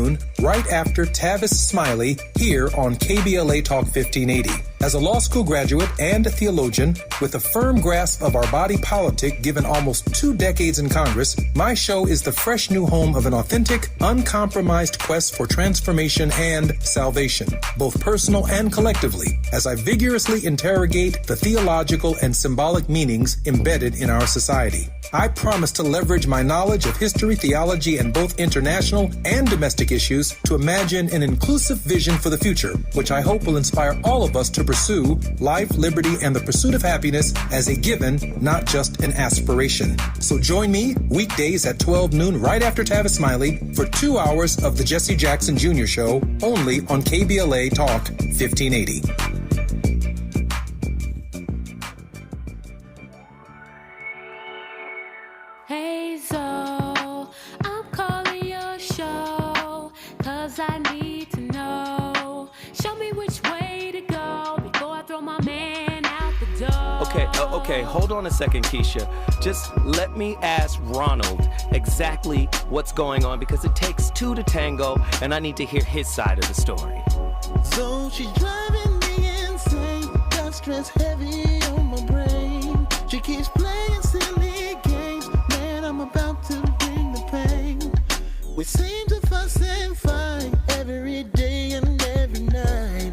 noon, right after Tavis Smiley, here on KBLA Talk 1580. As a law school graduate and a theologian with a firm grasp of our body politic given almost 2 decades in Congress, my show is the fresh new home of an authentic, uncompromised quest for transformation and salvation, both personal and collectively, as I vigorously interrogate the theological and symbolic meanings embedded in our society. I promise to leverage my knowledge of history, theology, and both international and domestic issues to imagine an inclusive vision for the future, which I hope will inspire all of us to pursue life, liberty, and the pursuit of happiness as a given, not just an aspiration. So join me weekdays at 12 noon right after Tavis Smiley for 2 hours of the Jesse Jackson Jr. Show only on KBLA Talk 1580. Hey Zoe, I'm calling your show, 'cause I need to know. Show me which way to go before I throw my man out the door. Okay, hold on a second, Keisha. Just let me ask Ronald exactly what's going on, because it takes 2 to tango, and I need to hear his side of the story. So she's driving me insane, got stress heavy on my brain. She keeps playing silly games, man, I'm about to bring the pain. We seem to fuss and fight every day and every night.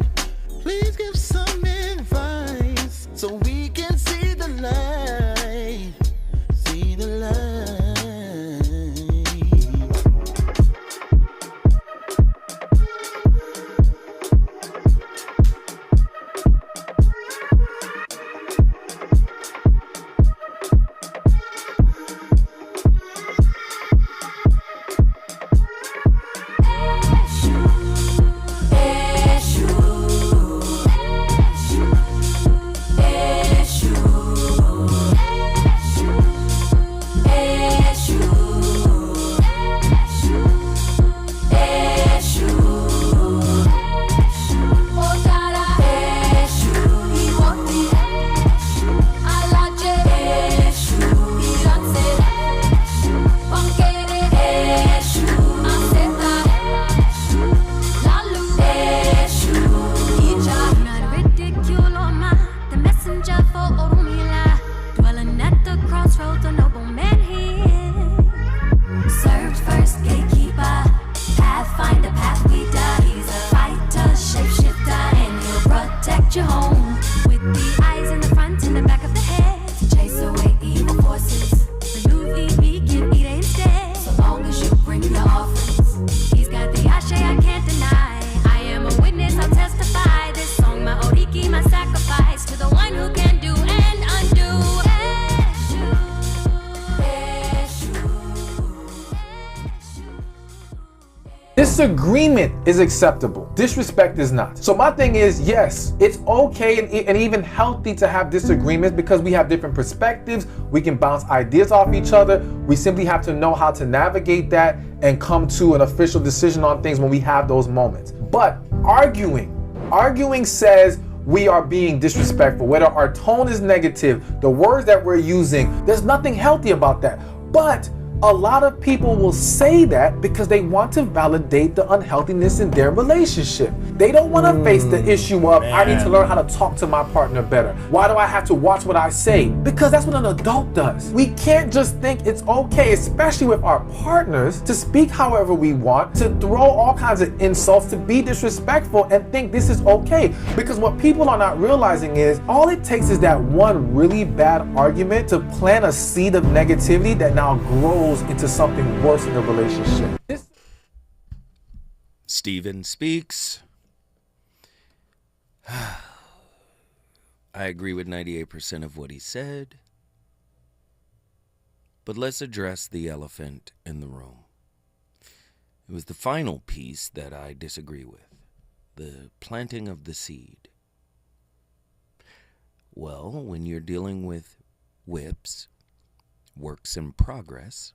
Please give some advice so we can see the light, see the light. Disagreement is acceptable. Disrespect is not. So my thing is, yes, it's okay and even healthy to have disagreements because we have different perspectives. We can bounce ideas off each other. We simply have to know how to navigate that and come to an official decision on things when we have those moments. But arguing says we are being disrespectful. Whether our tone is negative, the words that we're using, there's nothing healthy about that. But a lot of people will say that because they want to validate the unhealthiness in their relationship. They don't want to face the issue of, I need to learn how to talk to my partner better. Why do I have to watch what I say? Because that's what an adult does. We can't just think it's okay, especially with our partners, to speak however we want, to throw all kinds of insults, to be disrespectful and think this is okay. Because what people are not realizing is all it takes is that one really bad argument to plant a seed of negativity that now grows into something worse in the relationship. Steven speaks. I agree with 98% of what he said. But let's address the elephant in the room. It was the final piece that I disagree with. The planting of the seed. Well, when you're dealing with whips, works in progress,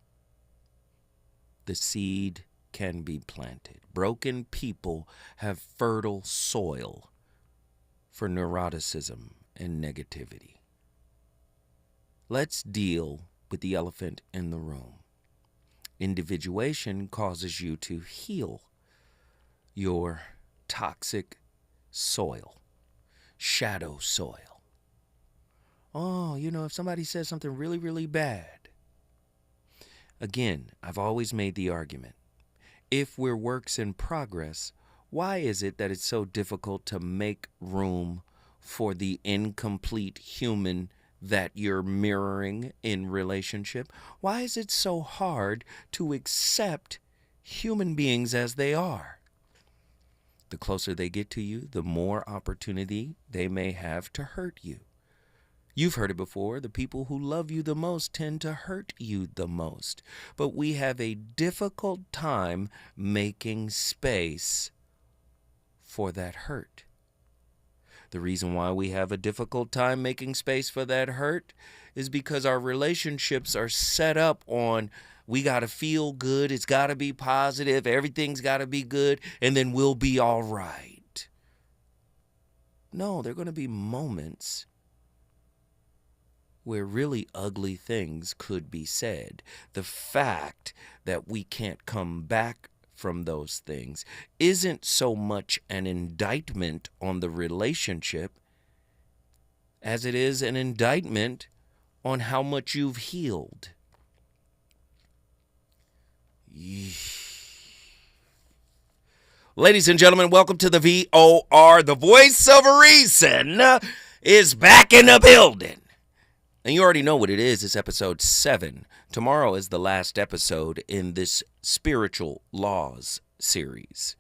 the seed can be planted. Broken people have fertile soil for neuroticism and negativity. Let's deal with the elephant in the room. Individuation causes you to heal your toxic soil, shadow soil. Oh, if somebody says something really, really bad. Again, I've always made the argument, if we're works in progress, why is it that it's so difficult to make room for the incomplete human that you're mirroring in relationship? Why is it so hard to accept human beings as they are? The closer they get to you, the more opportunity they may have to hurt you. You've heard it before. The people who love you the most tend to hurt you the most. But we have a difficult time making space for that hurt. The reason why we have a difficult time making space for that hurt is because our relationships are set up on, we got to feel good, it's got to be positive, everything's got to be good, and then we'll be all right. No, there are going to be moments where really ugly things could be said. The fact that we can't come back from those things isn't so much an indictment on the relationship as it is an indictment on how much you've healed. Ladies and gentlemen, welcome to the VOR. The voice of reason is back in the building. And you already know what it is. It's episode 7. Tomorrow is the last episode in this spiritual laws series.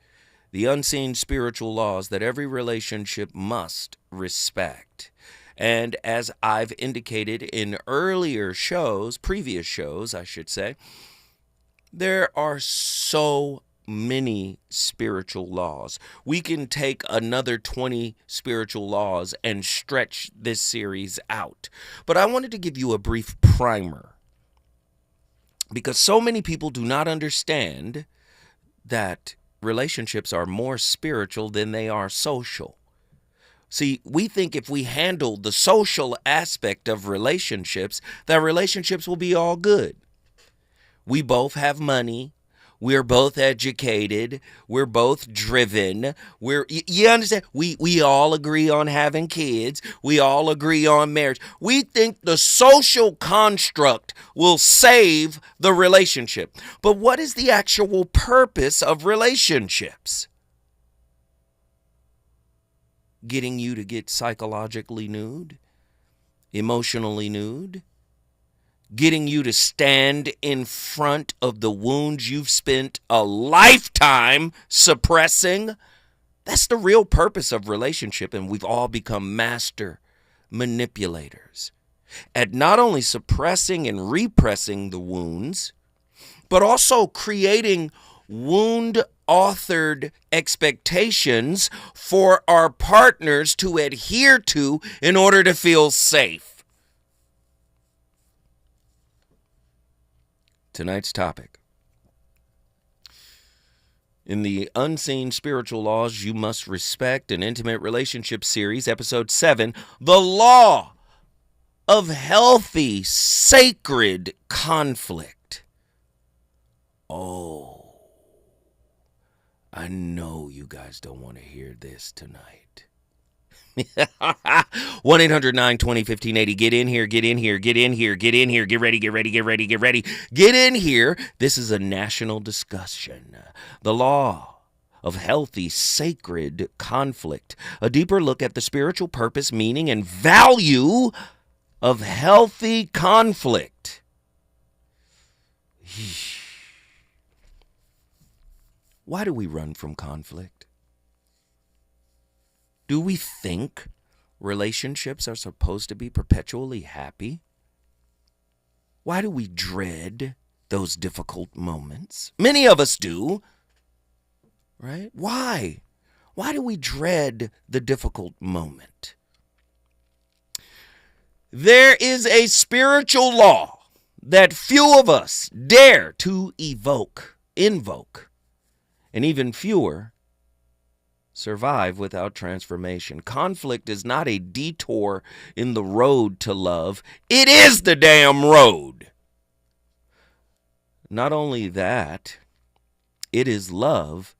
The unseen spiritual laws that every relationship must respect. And as I've indicated in earlier shows, previous shows, I should say, there are so many spiritual laws. We can take another 20 spiritual laws and stretch this series out. But I wanted to give you a brief primer because so many people do not understand that relationships are more spiritual than they are social. See, we think if we handle the social aspect of relationships, that relationships will be all good. We both have money. We're both educated. We're both driven. You understand? We all agree on having kids. We all agree on marriage. We think the social construct will save the relationship. But what is the actual purpose of relationships? Getting you to get psychologically nude, emotionally nude, getting you to stand in front of the wounds you've spent a lifetime suppressing. That's the real purpose of relationship, and we've all become master manipulators at not only suppressing and repressing the wounds, but also creating wound-authored expectations for our partners to adhere to in order to feel safe. Tonight's topic. In the Unseen Spiritual Laws You Must Respect an Intimate Relationship series, episode 7, the law of healthy, sacred conflict. Oh, I know you guys don't want to hear this tonight. 1-800-920-1580. Get in here, get in here, get in here, get in here, get ready, get ready, get ready, get ready. Get in here. This is a national discussion. The law of healthy, sacred conflict. A deeper look at the spiritual purpose, meaning, and value of healthy conflict. Why do we run from conflict? Do we think relationships are supposed to be perpetually happy? Why do we dread those difficult moments? Many of us do, right? Why? Why do we dread the difficult moment? There is a spiritual law that few of us dare to invoke, and even fewer survive without transformation. Conflict is not a detour in the road to love. It is the damn road. Not only that, it is love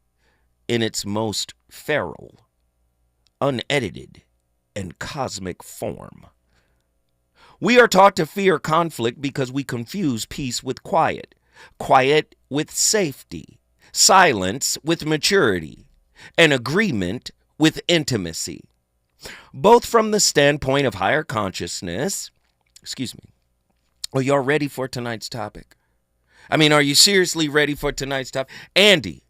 in its most feral, unedited, and cosmic form. We are taught to fear conflict because we confuse peace with quiet, quiet with safety, silence with maturity, and agreement with intimacy. Both from the standpoint of higher consciousness, are y'all ready for tonight's topic? Are you seriously ready for tonight's topic? Andy,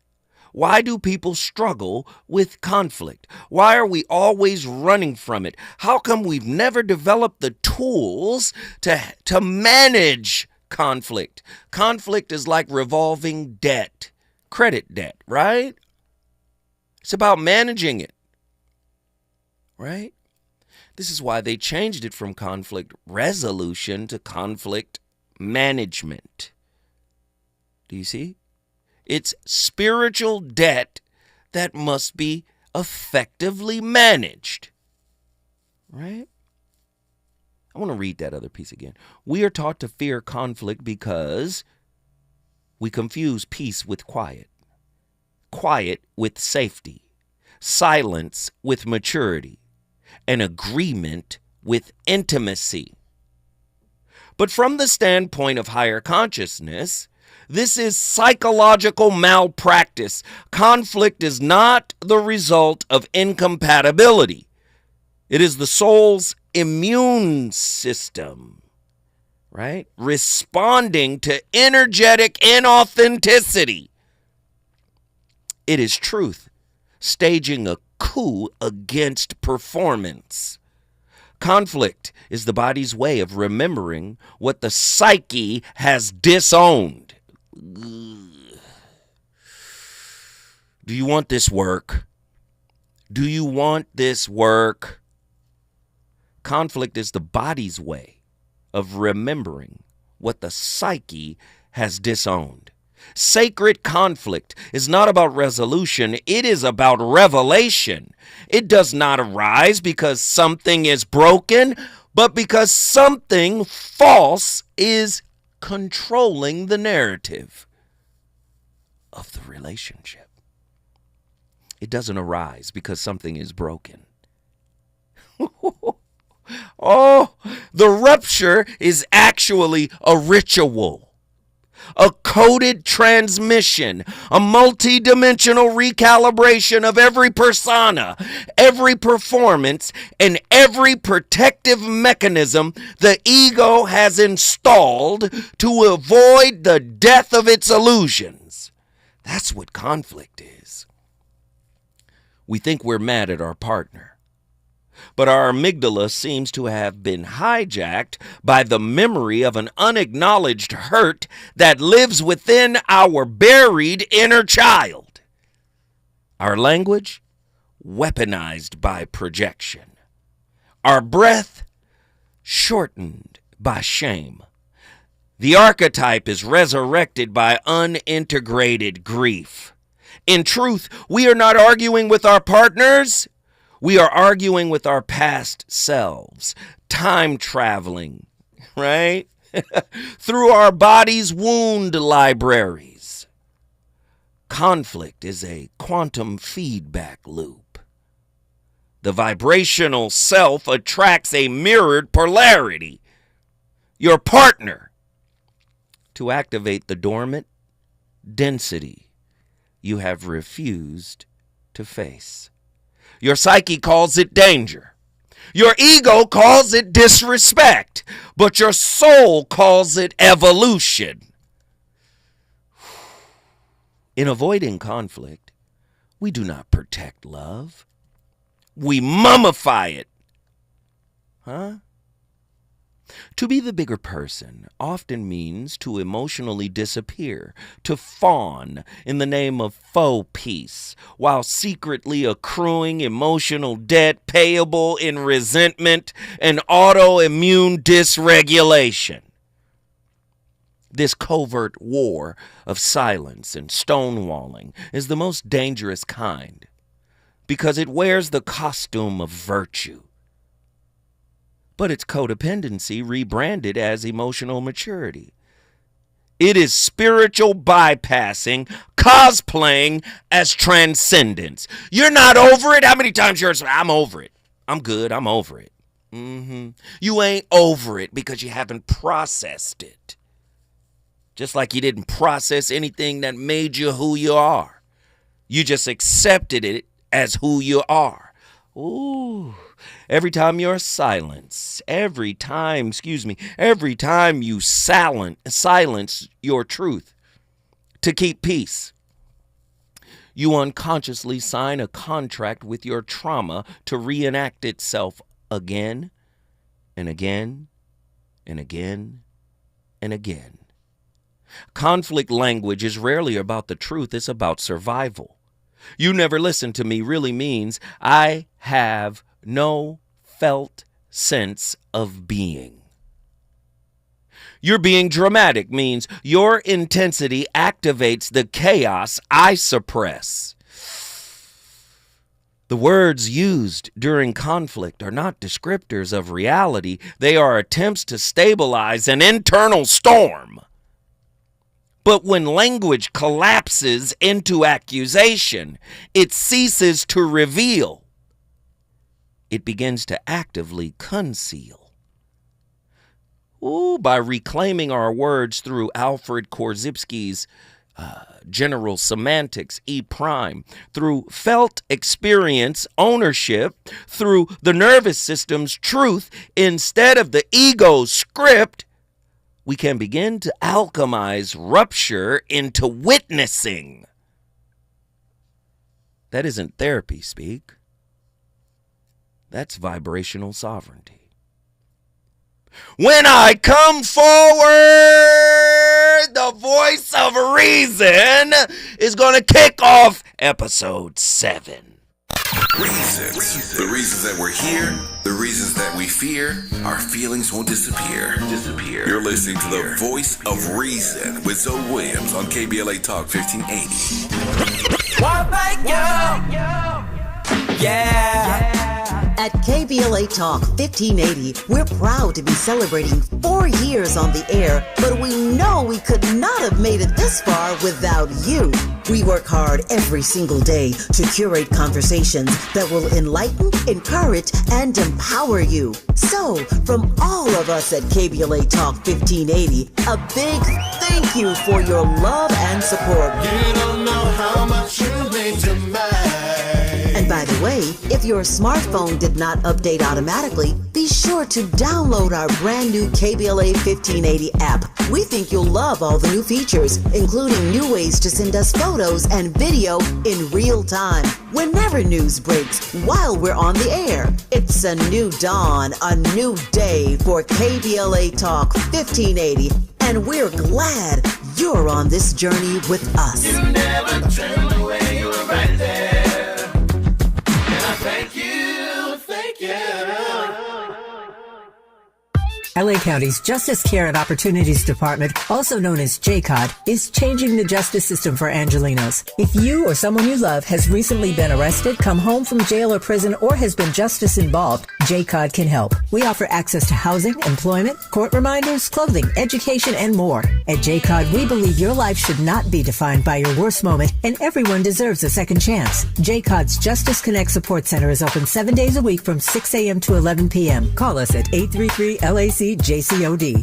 why do people struggle with conflict? Why are we always running from it? How come we've never developed the tools to manage conflict? Conflict is like revolving debt, credit debt, right? It's about managing it, right? This is why they changed it from conflict resolution to conflict management. Do you see? It's spiritual debt that must be effectively managed, right? I want to read that other piece again. We are taught to fear conflict because we confuse peace with quiet, quiet with safety, silence with maturity, and agreement with intimacy. But from the standpoint of higher consciousness, this is psychological malpractice. Conflict is not the result of incompatibility. It is the soul's immune system, right? Responding to energetic inauthenticity. It is truth staging a coup against performance. Conflict is the body's way of remembering what the psyche has disowned. Do you want this work? Do you want this work? Conflict is the body's way of remembering what the psyche has disowned. Sacred conflict is not about resolution, it is about revelation. It does not arise because something is broken, but because something false is controlling the narrative of the relationship. It doesn't arise because something is broken. Oh, the rupture is actually a ritual, a coded transmission, a multi-dimensional recalibration of every persona, every performance, and every protective mechanism the ego has installed to avoid the death of its illusions. That's what conflict is. We think we're mad at our partner, but our amygdala seems to have been hijacked by the memory of an unacknowledged hurt that lives within our buried inner child. Our language, weaponized by projection. Our breath, shortened by shame. The archetype is resurrected by unintegrated grief. In truth, we are not arguing with our partners. We are arguing with our past selves, time traveling, right? Through our body's wound libraries. Conflict is a quantum feedback loop. The vibrational self attracts a mirrored polarity. Your partner to activate the dormant density you have refused to face. Your psyche calls it danger. Your ego calls it disrespect, but your soul calls it evolution. In avoiding conflict, we do not protect love. We mummify it. To be the bigger person often means to emotionally disappear, to fawn in the name of faux peace, while secretly accruing emotional debt payable in resentment and autoimmune dysregulation. This covert war of silence and stonewalling is the most dangerous kind because it wears the costume of virtue. But it's codependency rebranded as emotional maturity. It is spiritual bypassing, cosplaying as transcendence. You're not over it? How many times you're saying, I'm over it. I'm good. I'm over it. You ain't over it because you haven't processed it. Just like you didn't process anything that made you who you are. You just accepted it as who you are. Ooh. Every time you're silence, every time you silence your truth to keep peace, you unconsciously sign a contract with your trauma to reenact itself again and again and again and again. Conflict language is rarely about the truth, it's about survival. You never listen to me really means I have no felt sense of being. You're being dramatic means your intensity activates the chaos I suppress. The words used during conflict are not descriptors of reality. They are attempts to stabilize an internal storm. But when language collapses into accusation, it ceases to reveal. It begins to actively conceal. By reclaiming our words through Alfred Korzybski's general semantics, E prime, through felt experience, ownership, through the nervous system's truth instead of the ego's script, we can begin to alchemize rupture into witnessing. That isn't therapy speak. That's vibrational sovereignty. When I come forward, the voice of reason is going to kick off episode 7. Reasons. The reasons that we're here, the reasons that we fear, our feelings won't disappear. You're listening to the voice of reason with Zoe Williams on KBLA Talk 1580. Yeah. At KBLA Talk 1580, we're proud to be celebrating 4 years on the air, but we know we could not have made it this far without you. We work hard every single day to curate conversations that will enlighten, encourage, and empower you. So, from all of us at KBLA Talk 1580, a big thank you for your love and support. You don't know how much you mean to me. And by the way, if your smartphone did not update automatically, be sure to download our brand new KBLA 1580 app. We think you'll love all the new features, including new ways to send us photos and video in real time, whenever news breaks, while we're on the air. It's a new dawn, a new day for KBLA Talk 1580, and we're glad you're on this journey with us. You never turned away, you were right there. Thank you, thank you. LA County's Justice Care and Opportunities Department, also known as JCOD, is changing the justice system for Angelenos. If you or someone you love has recently been arrested, come home from jail or prison, or has been justice involved, JCOD can help. We offer access to housing, employment, court reminders, clothing, education, and more. At JCOD, we believe your life should not be defined by your worst moment, and everyone deserves a second chance. JCOD's Justice Connect Support Center is open 7 days a week from 6 a.m. to 11 p.m. Call us at 833-LAC-JCOD.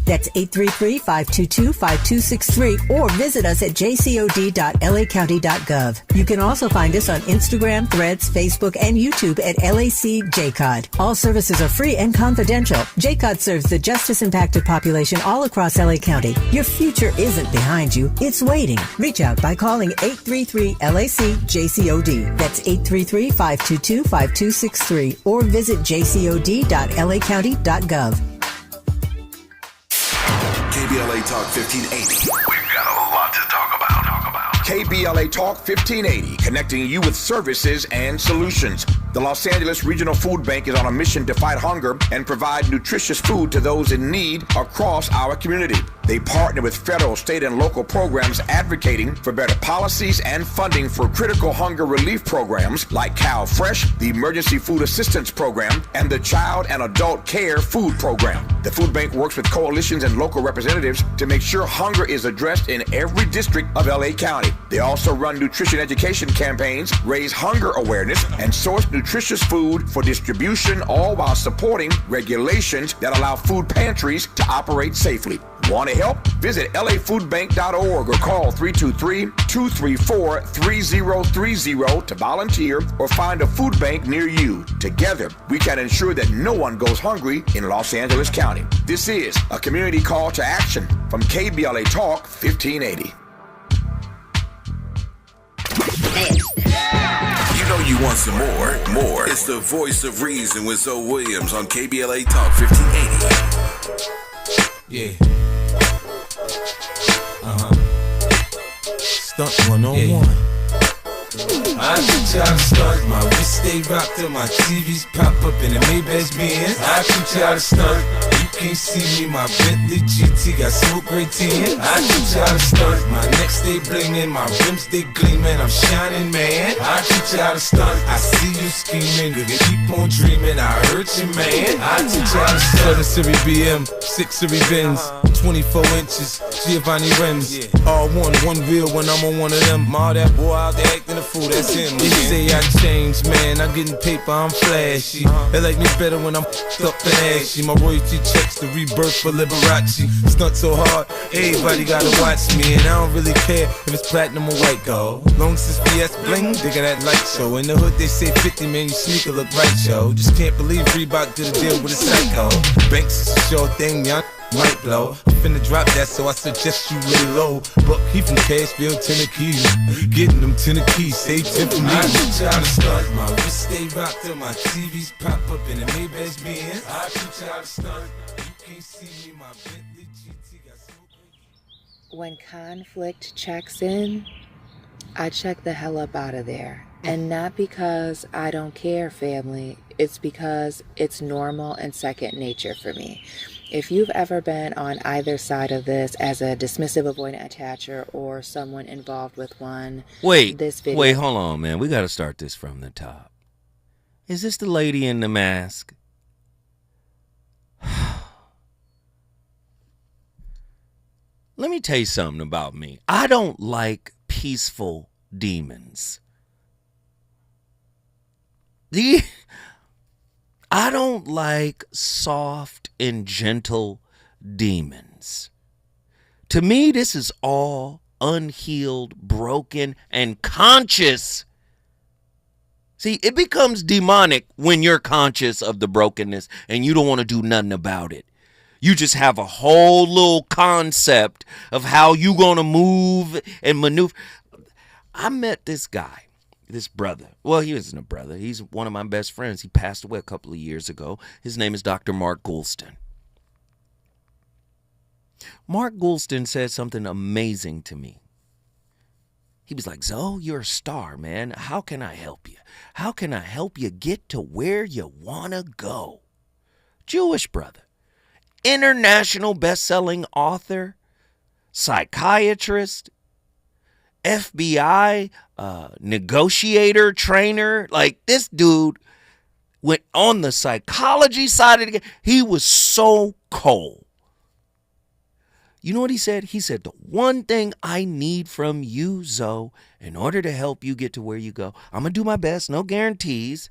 That's 833-522-5263, or visit us at jcod.lacounty.gov. You can also find us on Instagram, Threads, Facebook, and YouTube at LAC JCOD. All services are free and confidential. JCOD serves the justice-impacted population all across LA County. Your future isn't behind you, it's waiting. Reach out by calling 833-LAC-JCOD. That's 833-522-5263, or visit jcod.lacounty.gov. KBLA Talk 1580. We've got a lot to talk about. KBLA Talk 1580, connecting you with services and solutions. The Los Angeles Regional Food Bank is on a mission to fight hunger and provide nutritious food to those in need across our community. They partner with federal, state, and local programs advocating for better policies and funding for critical hunger relief programs like Cow Fresh, the Emergency Food Assistance Program, and the Child and Adult Care Food Program. The food bank works with coalitions and local representatives to make sure hunger is addressed in every district of LA County. They also run nutrition education campaigns, raise hunger awareness, and source nutritious food for distribution, all while supporting regulations that allow food pantries to operate safely. Want to help? Visit lafoodbank.org or call 323-234-3030 to volunteer or find a food bank near you. Together, we can ensure that no one goes hungry in Los Angeles County. This is a community call to action from KBLA Talk 1580. You know you want some more. It's the Voice of Reason with Zoe Williams on KBLA Talk 1580. Yeah. Stunt 101. I teach you how to stunt. My wrist stay rocked till my TVs pop up in the Maybach Benz. I teach you how to stunt. You can't see me, my Bentley GT got smoke gray tin. I teach you how to stunt. My neck stay blingin', my rims they gleamin'. I'm shining, man. I teach you how to stunt. I see you scheming, you can keep on dreaming. I hurt you, man. I teach you how to stunt. 7 Series BM, 6 Series Benz, 24 inches, Giovanni rims. All one wheel when I'm on one of them. All that boy out there acting a fool, that's him. They say I changed, man. I'm getting paper, I'm flashy. They like me better when I'm up and ashy. My royalty checks the rebirth for Liberace. Stunt so hard, everybody gotta watch me. And I don't really care if it's platinum or white gold. Long as it's VS bling, they got that light show. In the hood they say 50, man, you sneaker look right, yo. Just can't believe Reebok did a deal with a psycho. Banks is a sure thing, y'all might blow. I'm finna drop that, so I suggest you lay low. But he from Cashville, Tennessee. Getting them Tennessee, say 10 for me. I teach you how to stunt. My wrist stay rocked till my TVs pop up in the Maybach Benz. I teach you how to stunt. You can't see me, my Bentley GT got smoke. When conflict checks in, I check the hell up out of there. And not because I don't care, family. It's because it's normal and second nature for me. If you've ever been on either side of this as a dismissive avoidant attacher or someone involved with one, this video... Wait, hold on, man. We got to start this from the top. Is this the lady in the mask? Let me tell you something about me. I don't like peaceful demons. I don't like soft and gentle demons. To me, this is all unhealed, broken, and conscious. See, it becomes demonic when you're conscious of the brokenness and you don't want to do nothing about it. You just have a whole little concept of how you going to move and maneuver. I met this guy. This brother. Well, he isn't a brother. He's one of my best friends. He passed away a couple of years ago. His name is Dr. Mark Goulston. Mark Goulston said something amazing to me. He was like, Zoe, you're a star, man. How can I help you? How can I help you get to where you want to go? Jewish brother. International best-selling author. Psychiatrist. FBI negotiator, trainer. Like, this dude went on the psychology side of the game. He was so cold. You know what he said? He said, the one thing I need from you, Zoe, in order to help you get to where you go, I'm going to do my best, no guarantees.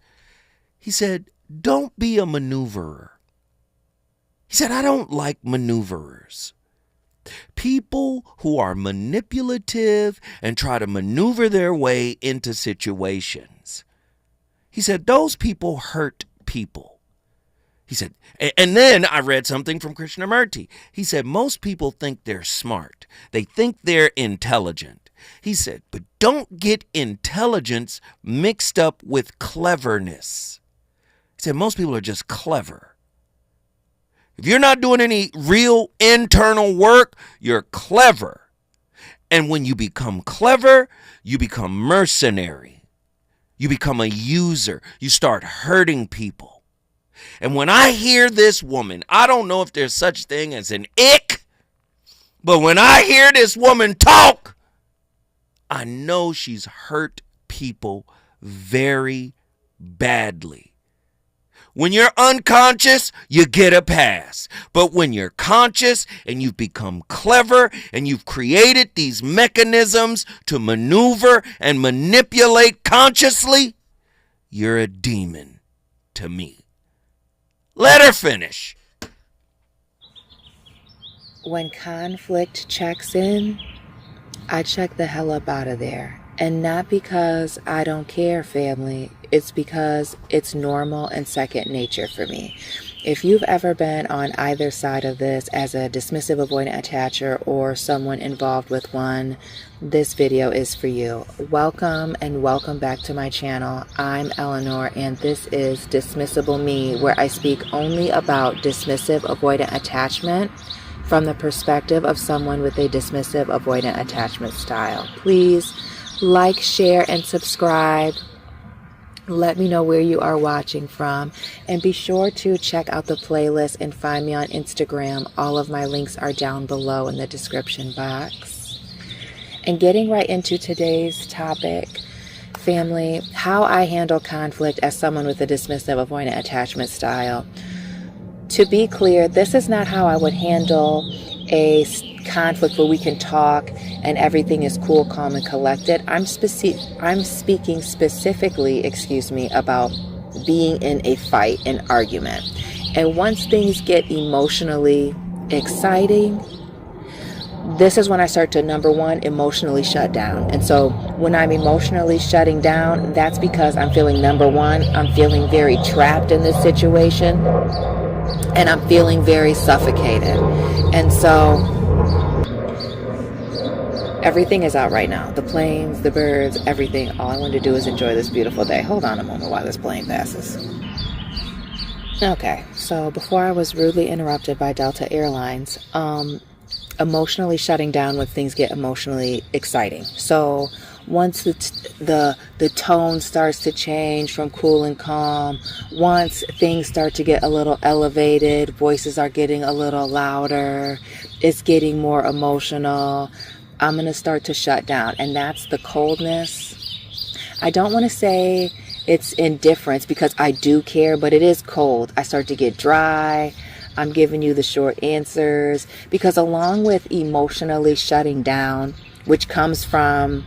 He said, don't be a maneuverer. He said, I don't like maneuverers. People who are manipulative and try to maneuver their way into situations. He said, those people hurt people. He said, and then I read something from Krishnamurti. He said, most people think they're smart. They think they're intelligent. He said, but don't get intelligence mixed up with cleverness. He said, most people are just clever. If you're not doing any real internal work, you're clever. And when you become clever, you become mercenary. You become a user. You start hurting people. And when I hear this woman, I don't know if there's such thing as an ick But when I hear this woman talk, I know she's hurt people very badly. When you're unconscious, you get a pass. But when you're conscious and you've become clever and you've created these mechanisms to maneuver and manipulate consciously, you're a demon to me. Let her finish. When conflict checks in, I check the hell up out of there. And not because I don't care, family. It's because it's normal and second nature for me. If you've ever been on either side of this as a dismissive avoidant attacher or someone involved with one, this video is for you. Welcome and welcome back to my channel. I'm Eleanor and this is Dismissible Me, where I speak only about dismissive avoidant attachment from the perspective of someone with a dismissive avoidant attachment style. Please like, share, and subscribe. Let me know where you are watching from. And be sure to check out the playlist and find me on Instagram. All of my links are down below in the description box. And getting right into today's topic, family, how I handle conflict as someone with a dismissive avoidant attachment style. To be clear, this is not how I would handle a conflict where we can talk and everything is cool, calm, and collected. I'm speaking specifically, about being in a fight, an argument. And once things get emotionally exciting, this is when I start to, number one, emotionally shut down. And so when I'm emotionally shutting down, that's because I'm feeling, number one, I'm feeling very trapped in this situation. And I'm feeling very suffocated. And so everything is out right now. The planes, the birds, everything. All I want to do is enjoy this beautiful day. Hold on a moment while this plane passes. Okay, so before I was rudely interrupted by Delta Airlines, emotionally shutting down when things get emotionally exciting. So once the tone starts to change from cool and calm, once things start to get a little elevated, voices are getting a little louder, it's getting more emotional, I'm going to start to shut down. And that's the coldness. I don't want to say it's indifference because I do care, but it is cold. I start to get dry. I'm giving you the short answers because along with emotionally shutting down, which comes from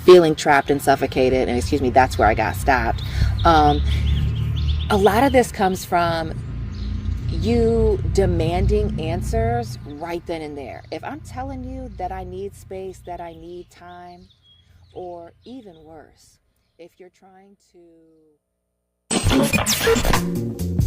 feeling trapped and suffocated, and that's where I got stopped. A lot of this comes from you demanding answers right then and there. If I'm telling you that I need space, that I need time, or even worse, if you're trying to...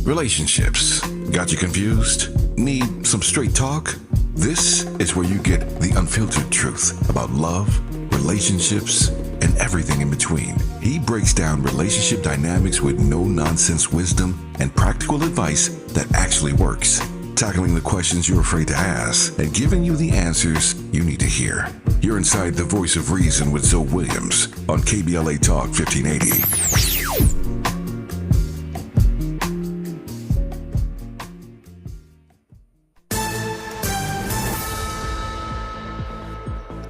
Relationships. Got you confused? Need some straight talk? This is where you get the unfiltered truth about love, relationships, and everything in between. He breaks down relationship dynamics with no-nonsense wisdom and practical advice that actually works. Tackling the questions you're afraid to ask and giving you the answers you need to hear. You're inside the Voice of Reason with Zoe Williams on KBLA Talk 1580.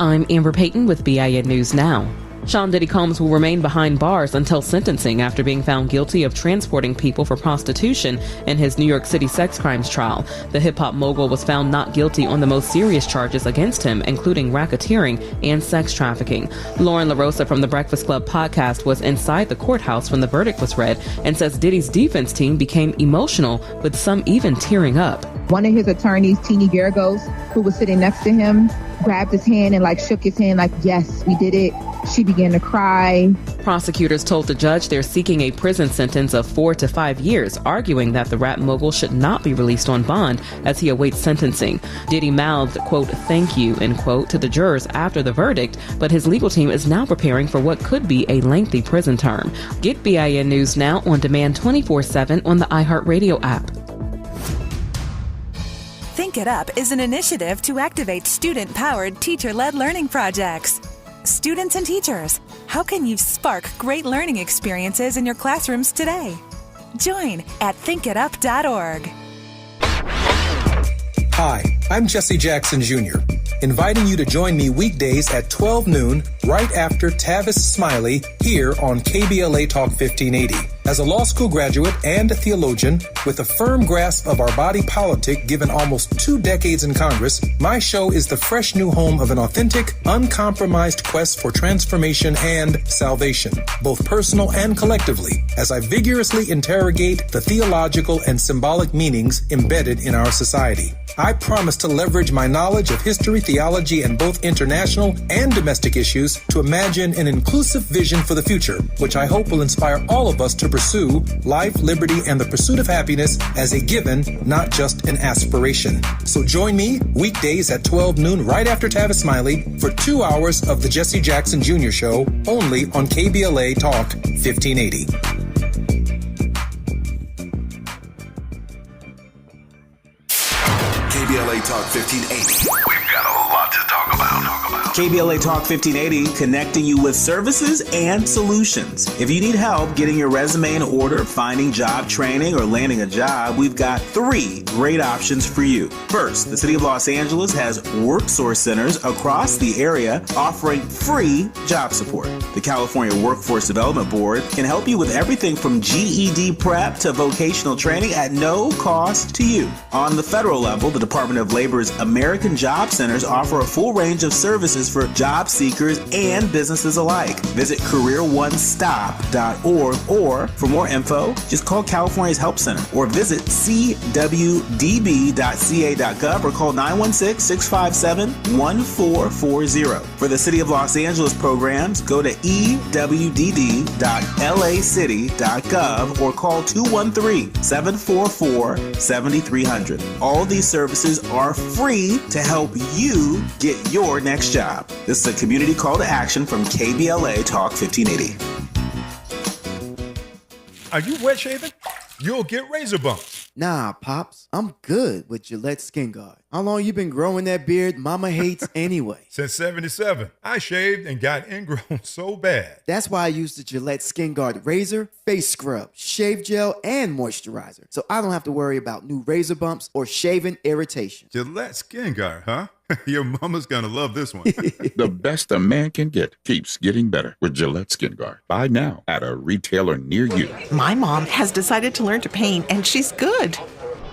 I'm Amber Payton with BIN News Now. Sean Diddy Combs will remain behind bars until sentencing after being found guilty of transporting people for prostitution in his New York City sex crimes trial. The hip-hop mogul was found not guilty on the most serious charges against him, including racketeering and sex trafficking. Lauren LaRosa from the Breakfast Club podcast was inside the courthouse when the verdict was read and says Diddy's defense team became emotional, with some even tearing up. One of his attorneys, Teeny Geragos, who was sitting next to him, grabbed his hand and shook his hand yes, we did it. She began to cry. Prosecutors told the judge they're seeking a prison sentence of 4 to 5 years, arguing that the rap mogul should not be released on bond as he awaits sentencing. Diddy mouthed, quote, "thank you," end quote, to the jurors after the verdict, but his legal team is now preparing for what could be a lengthy prison term. Get BIN News Now on demand 24/7 on the iHeartRadio app. Think It Up is an initiative to activate student-powered, teacher-led learning projects. Students and teachers, how can you spark great learning experiences in your classrooms today? Join at thinkitup.org. Hi, I'm Jesse Jackson Jr. inviting you to join me weekdays at 12 noon, right after Tavis Smiley, here on KBLA Talk 1580. As a law school graduate and a theologian, with a firm grasp of our body politic given almost 2 decades in Congress, my show is the fresh new home of an authentic, uncompromised quest for transformation and salvation, both personal and collectively, as I vigorously interrogate the theological and symbolic meanings embedded in our society. I promise to leverage my knowledge of history, theology, and both international and domestic issues to imagine an inclusive vision for the future, which I hope will inspire all of us to pursue life, liberty, and the pursuit of happiness as a given, not just an aspiration. So join me weekdays at 12 noon right after Tavis Smiley for 2 hours of the Jesse Jackson Jr. Show, only on KBLA Talk 1580. KBLA Talk 1580. We've got a lot to talk about. KBLA Talk 1580, connecting you with services and solutions. If you need help getting your resume in order, finding job training, or landing a job, we've got 3 great options for you. First, the City of Los Angeles has WorkSource centers across the area offering free job support. The California Workforce Development Board can help you with everything from GED prep to vocational training at no cost to you. On the federal level, the Department of Labor's American Job Centers offer a full range of services for job seekers and businesses alike. Visit careeronestop.org, or for more info, just call California's Help Center or visit cwdb.ca.gov or call 916-657-1440. For the City of Los Angeles programs, go to ewdd.lacity.gov or call 213-744-7300. All these services are free to help you get your next job. This is a community call to action from KBLA Talk 1580. Are you wet shaving? You'll get razor bumps. Nah, Pops, I'm good with Gillette Skin Guard. How long you been growing that beard Mama hates anyway? Since 77. I shaved and got ingrown so bad. That's why I use the Gillette Skin Guard razor, face scrub, shave gel, and moisturizer, so I don't have to worry about new razor bumps or shaving irritation. Gillette Skin Guard, huh? Your mama's gonna love this one. The best a man can get keeps getting better with Gillette Skin Guard. Buy now at a retailer near you. My mom has decided to learn to paint, and she's good.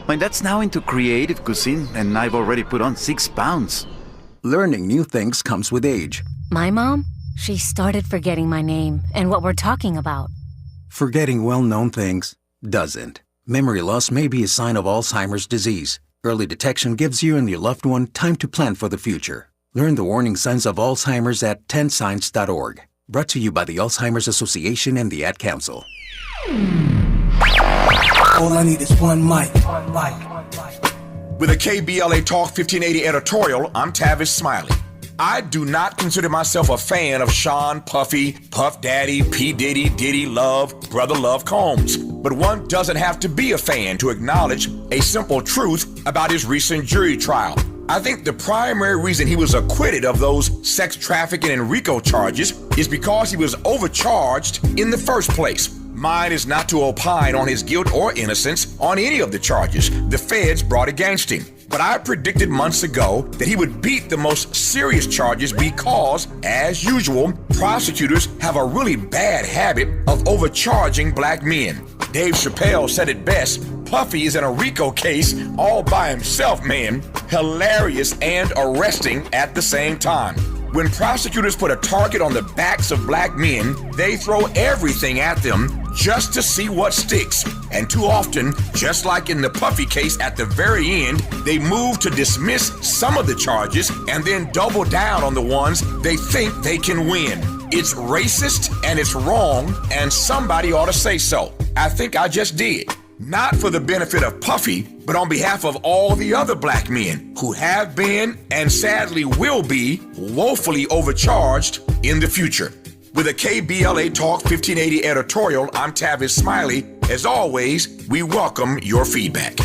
My dad's now into creative cuisine, and I've already put on 6 pounds. Learning new things comes with age. My mom, she started forgetting my name and what we're talking about. Forgetting well-known things doesn't. Memory loss may be a sign of Alzheimer's disease. Early detection gives you and your loved one time to plan for the future. Learn the warning signs of Alzheimer's at 10signs.org. Brought to you by the Alzheimer's Association and the Ad Council. All I need is one mic. With a KBLA Talk 1580 editorial, I'm Tavis Smiley. I do not consider myself a fan of Sean Puffy, Puff Daddy, P. Diddy, Diddy Love, Brother Love Combs. But one doesn't have to be a fan to acknowledge a simple truth about his recent jury trial. I think the primary reason he was acquitted of those sex trafficking and RICO charges is because he was overcharged in the first place. Mine is not to opine on his guilt or innocence on any of the charges the feds brought against him. But I predicted months ago that he would beat the most serious charges because, as usual, prosecutors have a really bad habit of overcharging black men. Dave Chappelle said it best, Puffy is in a RICO case all by himself, man. Hilarious and arresting at the same time. When prosecutors put a target on the backs of black men, they throw everything at them just to see what sticks. And too often, just like in the Puffy case at the very end, they move to dismiss some of the charges and then double down on the ones they think they can win. It's racist and it's wrong, and somebody ought to say so. I think I just did. Not for the benefit of Puffy, but on behalf of all the other black men who have been and sadly will be woefully overcharged in the future. With a KBLA Talk 1580 editorial, I'm Tavis Smiley. As always, we welcome your feedback.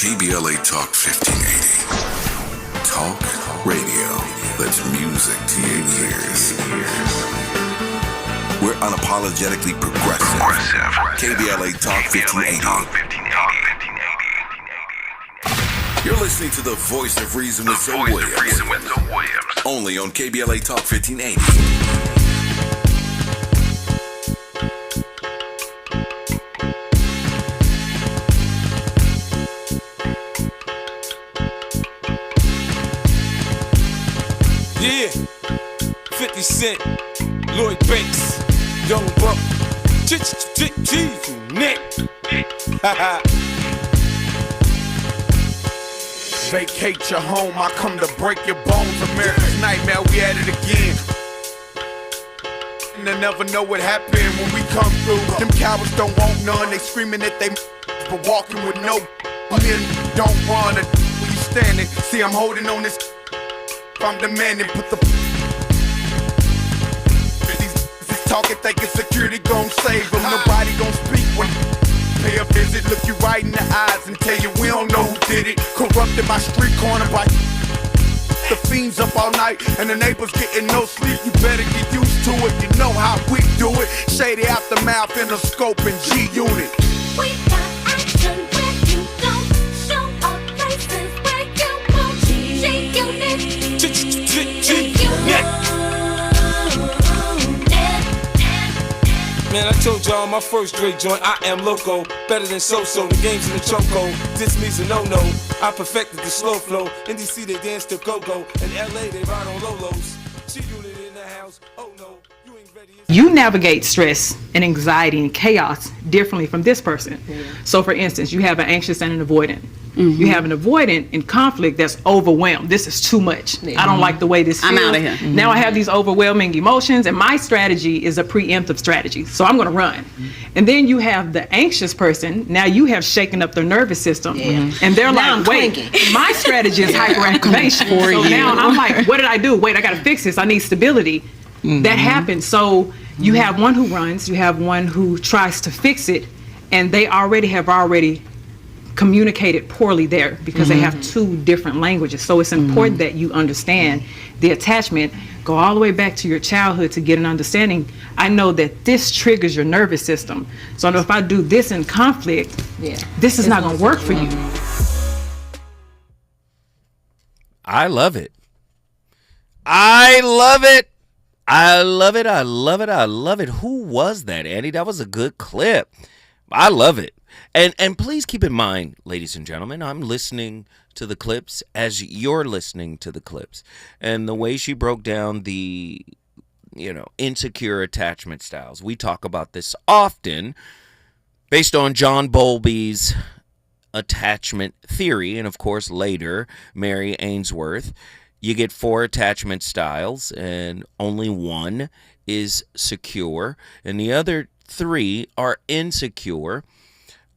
KBLA Talk 1580. Talk Radio. That's music to your ears. We're unapologetically progressive. KBLA Talk 1580. You're listening to the voice of reason with Zoe Williams. Only on KBLA Talk 1580. Yeah, 50 Cent, Lloyd Banks, Young Buck, Nick. Vacate your home, I come to break your bones. America's nightmare, we at it again. And they never know what happened when we come through. Them cowards don't want none, they screaming that they but walking with no men. Don't run, where you standing. See, I'm holding on this. I'm demanding, put the these talking, thinking security gon' save them. Nobody gon' speak when pay a visit. Look you right in the eyes and tell you we don't know who did it. Corrupted my street corner by the fiends up all night and the neighbors getting no sleep. You better get used to it. You know how we do it. Shady aftermath in the scope and G unit. We got action where you don't show up places where you won't. G unit. Man, I told y'all my first Dre joint, I am loco. Better than so-so, the game's in the chokehold. This means a no-no. I perfected the slow flow. In DC they dance to go-go. In LA they ride on Lolos. G-Unit in the house, oh no. You navigate stress and anxiety and chaos differently from this person. So for instance, you have an anxious and an avoidant. You have an avoidant in conflict that's overwhelmed. This is too much. I don't like the way this feels. I'm out of here. Now I have these overwhelming emotions, and my strategy is a preemptive strategy. So I'm going to run. And then you have the anxious person. Now you have shaken up their nervous system. And they're Now like, I'm wait, clinking. my strategy is hyperactivation. So now I'm like, what did I do? Wait, I got to fix this. I need stability. That happens. So you have one who runs, you have one who tries to fix it, and they have already communicated poorly there because they have two different languages. So it's important that you understand the attachment. Go all the way back to your childhood to get an understanding. I know that this triggers your nervous system. So I know if I do this in conflict, this is not going to work for you. I love it. I love it. I love it. I love it. I love it. Who was that, Andy? That was a good clip. I love it. And please keep in mind, ladies and gentlemen, I'm listening to the clips as you're listening to the clips. And the way she broke down the, insecure attachment styles. We talk about this often based on John Bowlby's attachment theory. And, of course, later, Mary Ainsworth. You get 4 attachment styles, and only one is secure. And the other 3 are insecure.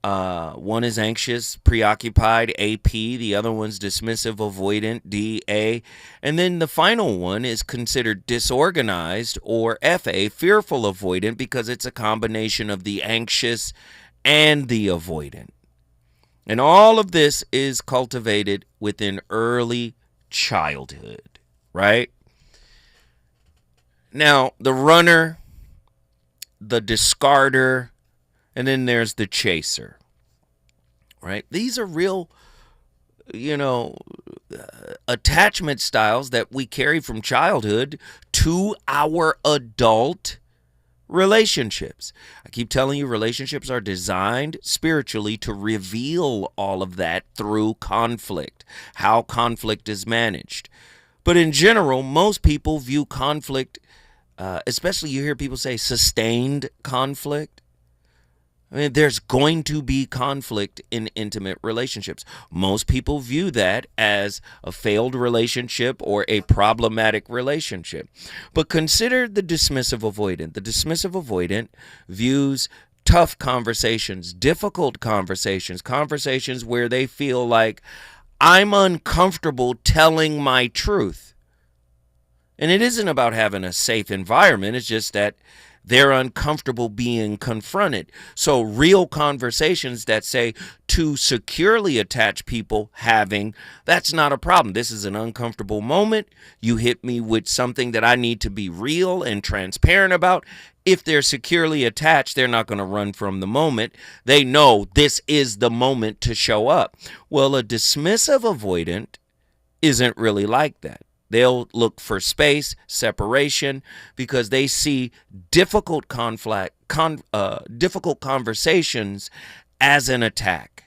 One is anxious, preoccupied, AP. The other one's dismissive, avoidant, DA. And then the final one is considered disorganized, or FA, fearful avoidant, because it's a combination of the anxious and the avoidant. And all of this is cultivated within early childhood, right? Now, the runner, the discarder, and then there's the chaser, right? These are real, attachment styles that we carry from childhood to our adult relationships. I keep telling you, relationships are designed spiritually to reveal all of that through conflict, how conflict is managed. But in general, most people view conflict, especially you hear people say sustained conflict. I mean, there's going to be conflict in intimate relationships. Most people view that as a failed relationship or a problematic relationship. But consider the dismissive avoidant. The dismissive avoidant views tough conversations, difficult conversations, conversations where they feel like, I'm uncomfortable telling my truth. And it isn't about having a safe environment. It's just that They're uncomfortable being confronted. So real conversations that say two securely attached people having, that's not a problem. This is an uncomfortable moment. You hit me with something that I need to be real and transparent about. If they're securely attached, they're not going to run from the moment. They know this is the moment to show up. Well, a dismissive avoidant isn't really like that. They'll look for space, separation, because they see difficult conversations as an attack,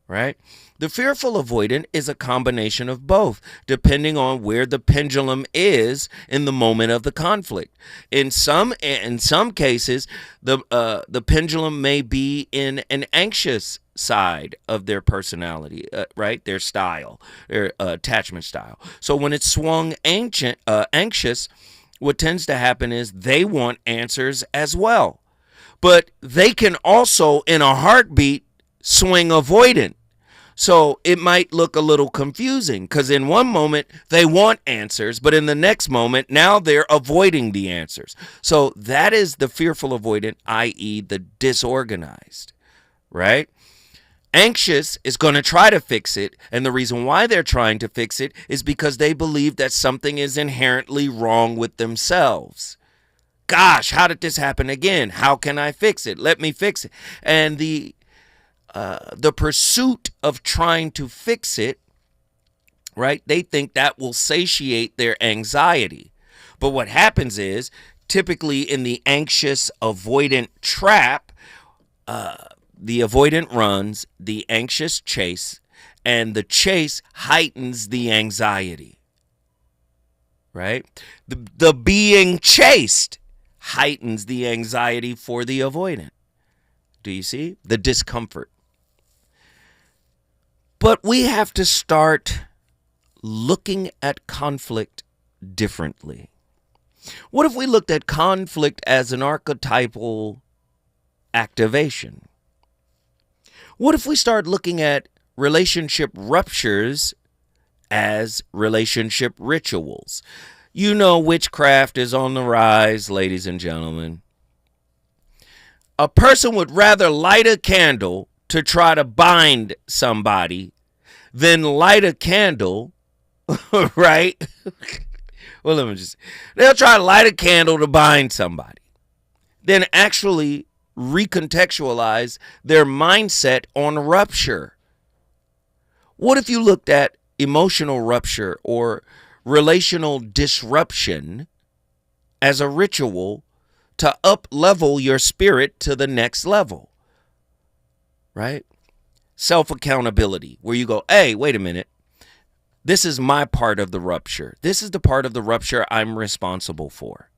right? The fearful avoidant is a combination of both, depending on where the pendulum is in the moment of the conflict. In some cases, the pendulum may be in an anxious side of their personality, right? Their style, their attachment style. So when it's swung anxious, what tends to happen is they want answers as well. But they can also, in a heartbeat, swing avoidant. So it might look a little confusing because in one moment they want answers, but in the next moment, now they're avoiding the answers. So that is the fearful avoidant, i.e. the disorganized, right? Anxious is going to try to fix it, and the reason why they're trying to fix it is because they believe that something is inherently wrong with themselves. Gosh, how did this happen again? How can I fix it? Let me fix it. And the pursuit of trying to fix it, right? They think that will satiate their anxiety. But what happens is, typically in the anxious avoidant trap, the avoidant runs, the anxious chase, and the chase heightens the anxiety, right? The being chased heightens the anxiety for the avoidant. Do you see? The discomfort. But we have to start looking at conflict differently. What if we looked at conflict as an archetypal activation? What if we start looking at relationship ruptures as relationship rituals? You know, witchcraft is on the rise, ladies and gentlemen. A person would rather light a candle to try to bind somebody than light a candle, right? Well, they'll try to light a candle to bind somebody, then actually recontextualize their mindset on rupture. What if you looked at emotional rupture or relational disruption as a ritual to up-level your spirit to the next level, right? Self-accountability, where you go, hey, wait a minute. This is my part of the rupture. This is the part of the rupture I'm responsible for.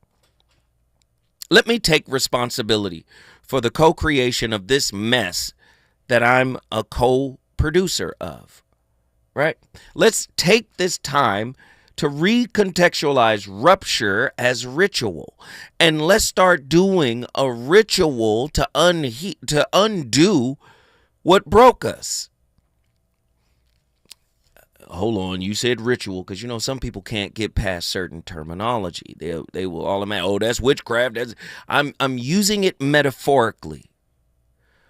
Let me take responsibility for the co-creation of this mess that I'm a co-producer of, right? Let's take this time to recontextualize rupture as ritual. And let's start doing a ritual to undo what broke us. Hold on, you said ritual because, you know, some people can't get past certain terminology. They will automatically, oh, that's witchcraft. I'm using it metaphorically.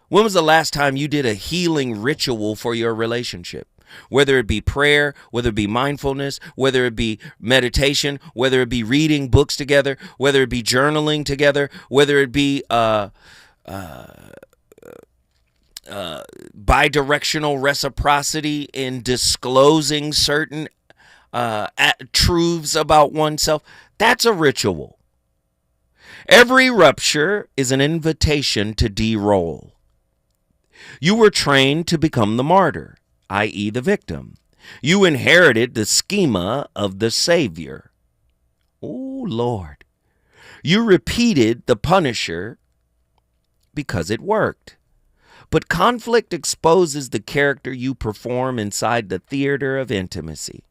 When was the last time you did a healing ritual for your relationship? Whether it be prayer, whether it be mindfulness, whether it be meditation, whether it be reading books together, whether it be journaling together, whether it be bidirectional reciprocity in disclosing certain truths about oneself. That's a ritual. Every rupture is an invitation to de-roll. You were trained to become the martyr, i.e. the victim. You inherited the schema of the savior. Oh, Lord. You repeated the punisher because it worked. But conflict exposes the character you perform inside the theater of intimacy.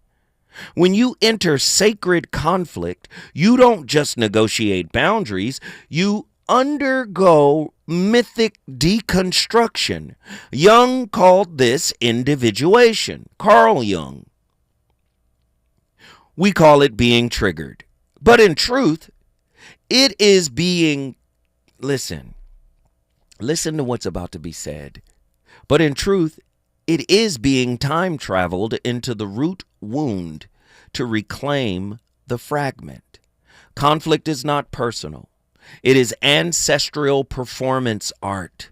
When you enter sacred conflict, you don't just negotiate boundaries, you undergo mythic deconstruction. Jung called this individuation. Carl Jung. We call it being triggered. But in truth, it is being Listen to what's about to be said. But in truth, it is being time traveled into the root wound to reclaim the fragment. Conflict is not personal. It is ancestral performance art.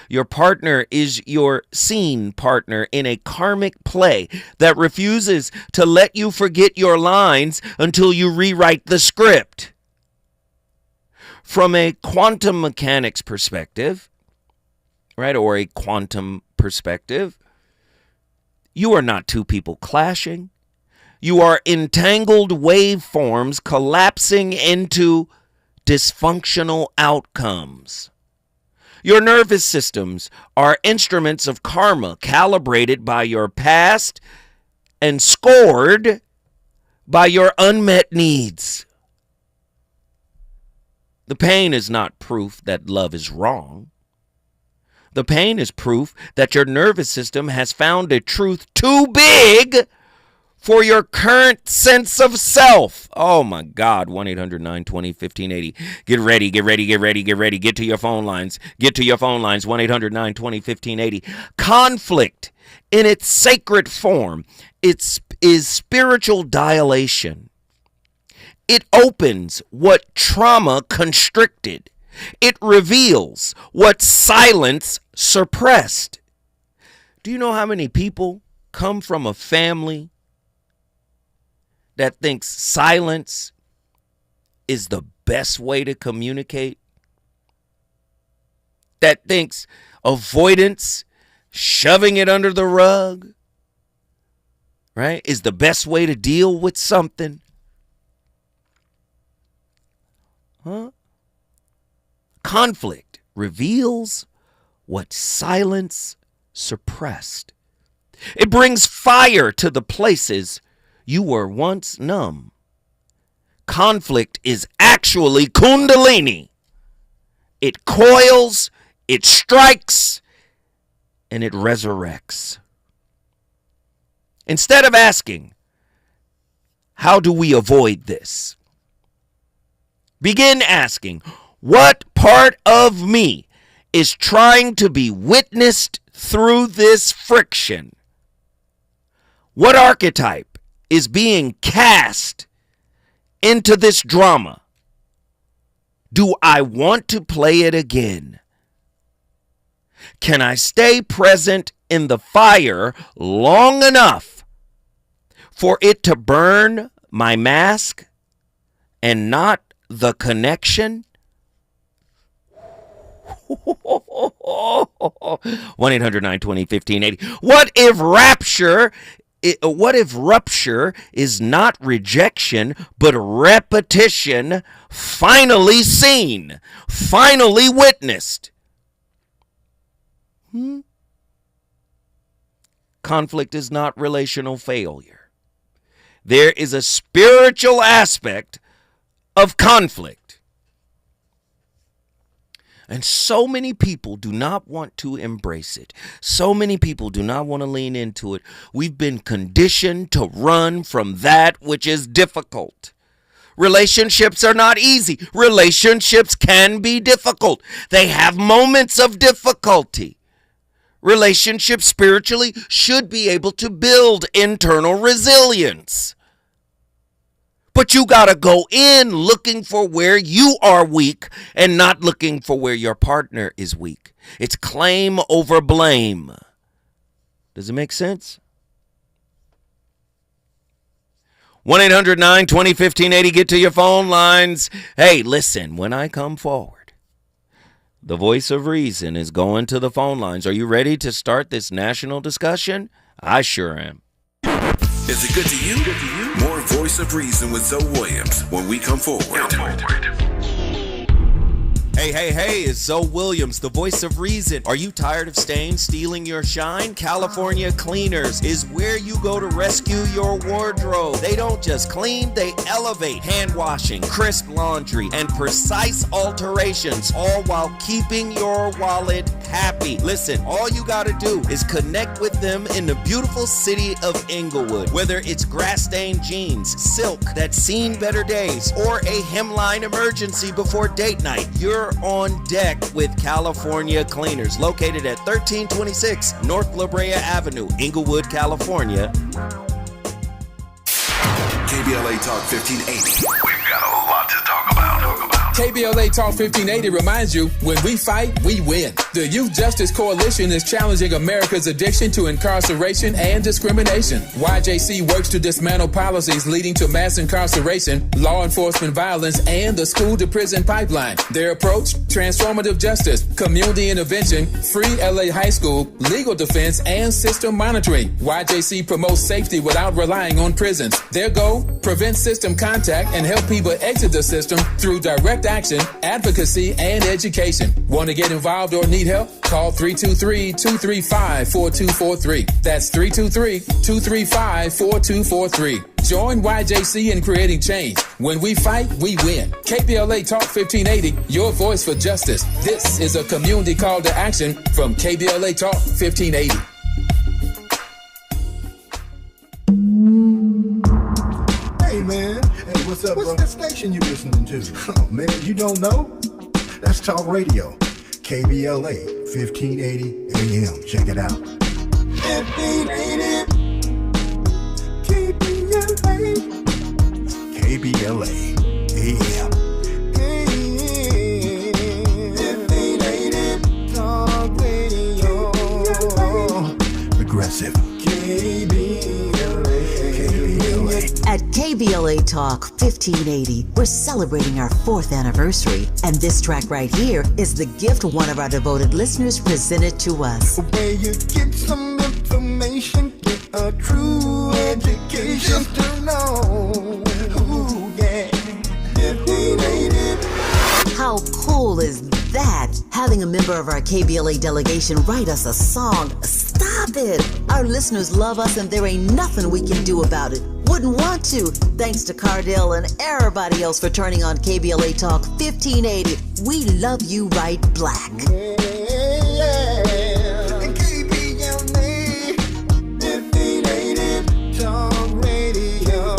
Your partner is your scene partner in a karmic play that refuses to let you forget your lines until you rewrite the script. From a quantum mechanics perspective, right, or a quantum perspective, you are not two people clashing. You are entangled waveforms collapsing into dysfunctional outcomes. Your nervous systems are instruments of karma calibrated by your past and scored by your unmet needs. The pain is not proof that love is wrong. The pain is proof that your nervous system has found a truth too big for your current sense of self. Oh my God, 1-800-920-1580. Get ready. Get to your phone lines. 1-800-920-1580. Conflict in its sacred form, is spiritual dilation. It opens what trauma constricted. It reveals what silence suppressed. Do you know how many people come from a family that thinks silence is the best way to communicate? That thinks avoidance, shoving it under the rug, right, is the best way to deal with something? Huh? Conflict reveals what silence suppressed. It brings fire to the places you were once numb. Conflict is actually Kundalini. It coils, it strikes, and it resurrects. Instead of asking, how do we avoid this? Begin asking, what part of me is trying to be witnessed through this friction? What archetype is being cast into this drama? Do I want to play it again? Can I stay present in the fire long enough for it to burn my mask and not the connection? 1-800-920-1580. What if rupture is not rejection, but repetition, finally seen, finally witnessed? Conflict is not relational failure. There is a spiritual aspect of conflict. And so many people do not want to embrace it. So many people do not want to lean into it. We've been conditioned to run from that which is difficult. Relationships are not easy. Relationships can be difficult. They have moments of difficulty. Relationships spiritually should be able to build internal resilience. But you got to go in looking for where you are weak and not looking for where your partner is weak. It's claim over blame. Does it make sense? 1-800-920-1580. Get to your phone lines. Hey, listen, when I come forward, the voice of reason is going to the phone lines. Are you ready to start this national discussion? I sure am. Is it good to you? More Voice of Reason with Zoe Williams when we come forward. Hey, it's Zoe Williams, the voice of reason. Are you tired of stains stealing your shine? California Cleaners is where you go to rescue your wardrobe. They don't just clean, they elevate. Hand washing, crisp laundry, and precise alterations, all while keeping your wallet happy. Listen, all you gotta do is connect with them in the beautiful city of Inglewood. Whether it's grass-stained jeans, silk that's seen better days, or a hemline emergency before date night, you're Fire on Deck with California Cleaners, located at 1326 North La Brea Avenue, Inglewood, California. KBLA Talk 1580. We've got a lot to talk about. KBLA Talk 1580 reminds you, when we fight, we win. The Youth Justice Coalition is challenging America's addiction to incarceration and discrimination. YJC works to dismantle policies leading to mass incarceration, law enforcement violence, and the school-to-prison pipeline. Their approach, transformative justice, community intervention, free LA high school, legal defense, and system monitoring. YJC promotes safety without relying on prisons. Their goal, prevent system contact and help people exit the system through direct action, advocacy, and education. Want to get involved or need help? Call 323-235-4243. That's 323-235-4243. Join YJC in creating change. When we fight, we win. KBLA Talk 1580, your voice for justice. This is a community call to action from KBLA Talk 1580. Hey man, hey, what's up, bro? What's the station you listening to? Oh man, you don't know? That's Talk Radio, KBLA 1580 AM. Check it out. 1580 KBLA AM. 1580 Talk Radio. Progressive. At KBLA Talk 1580, we're celebrating our 4th anniversary, and this track right here is the gift one of our devoted listeners presented to us. Where you get some information, get a true education to know. Ooh, yeah. 1580. How cool is that? Having a member of our KBLA delegation write us a song. Stop it! Our listeners love us, and there ain't nothing we can do about it. Wouldn't want to. Thanks to Cardell and everybody else for turning on KBLA Talk 1580. We love you right black. KBLA 1580 Talk Radio.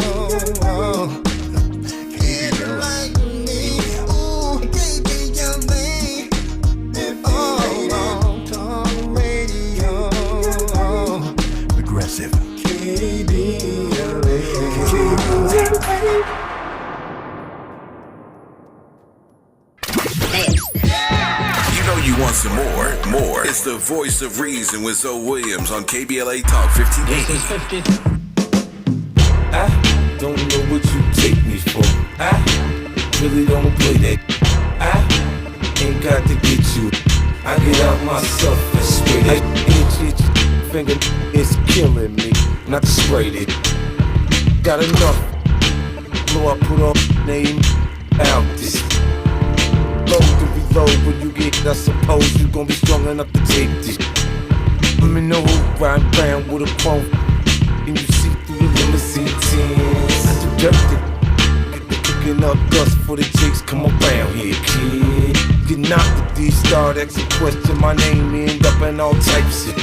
Get it like me. Ooh, KBLA 1580 Talk Radio. Progressive. You know you want some more. It's the voice of reason with Zoe Williams on KBLA Talk 1580. I don't know what you take me for. I really don't play that. I ain't got to get you. I get out myself and spray that. Itch, finger is killing me. Not to spray it. Got enough. Blow I put on name out this. Load to reload when you get it. I suppose you gon' be strong enough to take this. I'm in the hoop, riding round with a phone. And you see through the limousine tins. I do dirty. Get the cooking up dust for the jakes. Come around here, kid. Get knocked at these start asking question my name. End up in all types of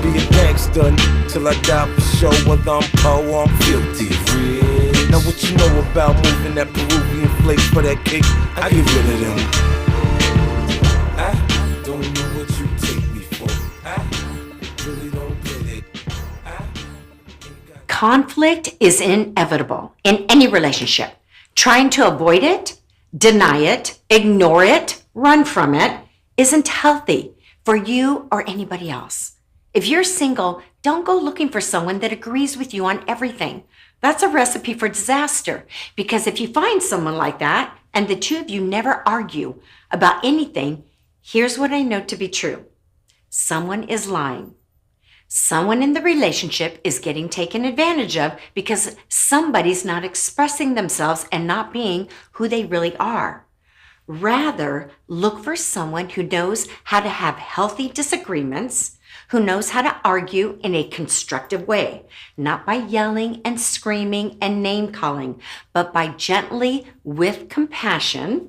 be a gangster till I die for sure. Whether I'm poor or I'm filthy rich. Now what you know about moving that Peruvian flakes for that cake? I get rid of them. I don't know what you take me for. I really don't get it. Conflict is inevitable in any relationship. Trying to avoid it, deny it, ignore it, run from it isn't healthy for you or anybody else. If you're single, don't go looking for someone that agrees with you on everything. That's a recipe for disaster, because if you find someone like that and the two of you never argue about anything, here's what I know to be true. Someone is lying. Someone in the relationship is getting taken advantage of because somebody's not expressing themselves and not being who they really are. Rather, look for someone who knows how to have healthy disagreements, who knows how to argue in a constructive way, not by yelling and screaming and name-calling, but by gently, with compassion,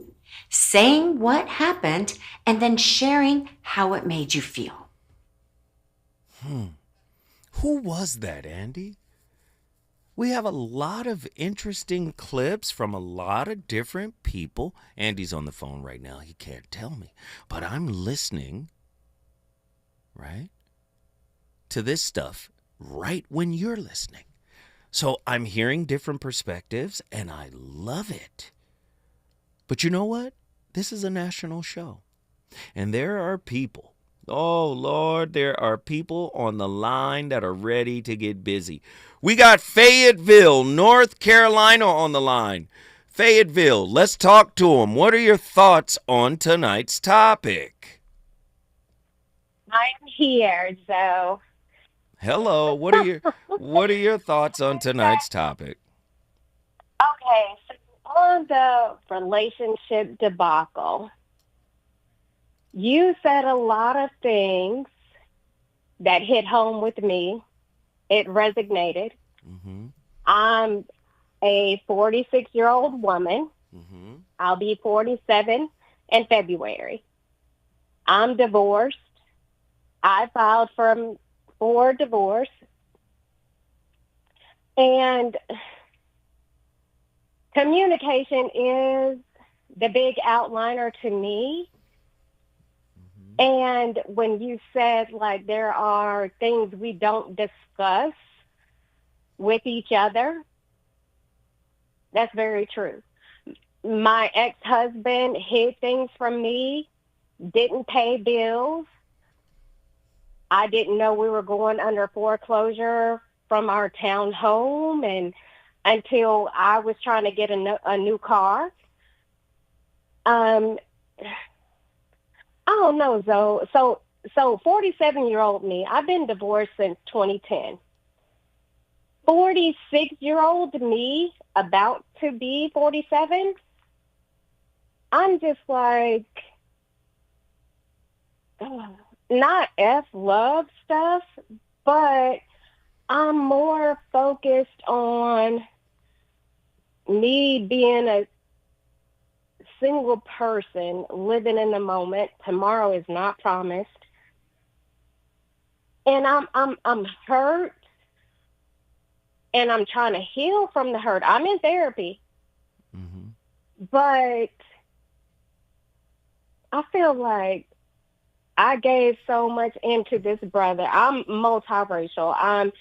saying what happened and then sharing how it made you feel. Who was that, Andy? We have a lot of interesting clips from a lot of different people. Andy's on the phone right now. He can't tell me. But I'm listening, right, to this stuff right when you're listening. So I'm hearing different perspectives, and I love it. But you know what? This is a national show. And there are people, oh, Lord, there are people on the line that are ready to get busy. We got Fayetteville, North Carolina on the line. Fayetteville, let's talk to them. What are your thoughts on tonight's topic? I'm here, so. Hello, what are your thoughts on tonight's topic? Okay, so on the relationship debacle, you said a lot of things that hit home with me. It resonated. Mm-hmm. I'm a 46-year-old woman. Mm-hmm. I'll be 47 in February. I'm divorced. I filed for divorce. And communication is the big outliner to me. And when you said, like, there are things we don't discuss with each other, that's very true. My ex-husband hid things from me, didn't pay bills. I didn't know we were going under foreclosure from our town home and until I was trying to get a new car. I don't know, Zoe. So 47-year-old me, I've been divorced since 2010. 46-year-old me, about to be 47, I'm just like, not F-love stuff, but I'm more focused on me being a single person living in the moment. Tomorrow is not promised. And I'm hurt and I'm trying to heal from the hurt. I'm in therapy. Mm-hmm. But I feel like I gave so much into this brother. I'm multiracial. I'm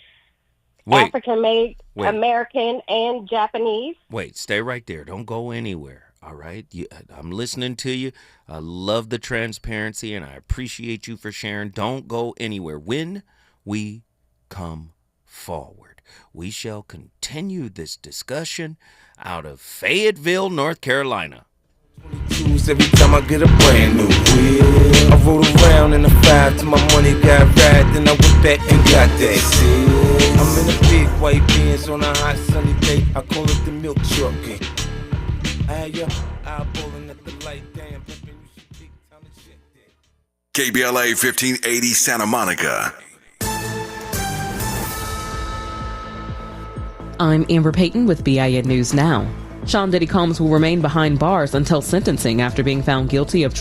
African American and Japanese. Wait, stay right there. Don't go anywhere. All right, I'm listening to you. I love the transparency, and I appreciate you for sharing. Don't go anywhere. When we come forward, we shall continue this discussion out of Fayetteville, North Carolina. Every time I get a brand new wheel, I roll around in a 5 till my money got right. Then I went back and got that seal. I'm in a big white Benz on a hot sunny day. I call it the milk truck. KBLA 1580 Santa Monica. I'm Amber Payton with BIN News Now. Sean Diddy Combs will remain behind bars until sentencing after being found guilty of